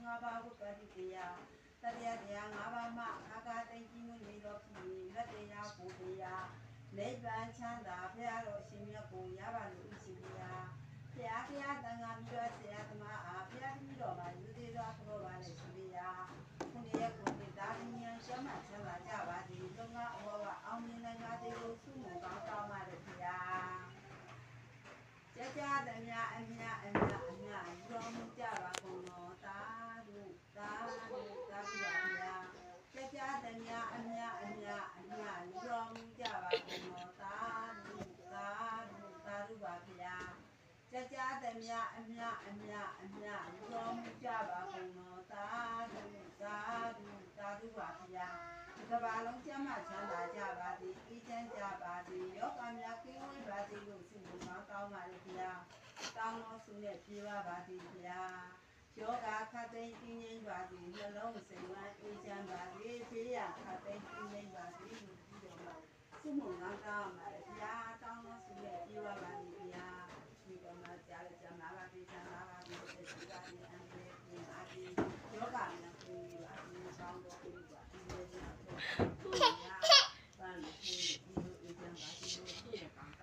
ငါးပါးဘုပတိတရားတတရားတရားငါးပါးမှအာဃာတိန်ကြီးမွနေတော်ဖြစ်လက်တရားကိုတရားနိဗ္ဗာန်ချမ်းသာဘုရားတော်အရှင်မြတ်ကိုရပါလို့ရှိပါဘုရားတန်ခါမြတ်ဆရာသမားအားဘုရားကြီးတော်မှာယူသေးသောဘုရားပါနဲ့ရှိပါခုနှစ်ရက်ကိုဒါရင်းဉာဏ်ရှမ်းမှချမ်းသာကြပါစေလုံငါအဘောကအောင်မြင်နိုင်ပါစေလို့ဆုမွန်ကောင်းတောင်းပါတယ်ဘုရားကြကြသမျှအမြရောမှုကြပါကုန်တော်သာဓုသာဓုသာဓုပါဗျာကြကြသမျှအမြရောမှုကြပါကုန်တော်သာဓုသာဓုသာဓုပါဗျာကြကြသမျှအမြရောမှုကြပါကုန်တော်သာဓုသာဓုသာဓုပါဗျာကဘာလုံးကျမ်းမှချမ်းသာကြပါသည်အေးချမ်းကြပါသည်ယောဂများကင်းဝေးပါသည်လို့ဆုမွန်ကောင်းပါလေဗျာတောင်းတော်ဆုနဲ့ပြေပါပါသည်ဗျာယောဂခတ်သိမ်းပြင်းငိမ့်ပါသည်နှလုံးစိတ်ဝမ်းအေးချမ်းပါသည်ဖေးရခတ်သိမ်းပြင်းငိမ့်ပါသည်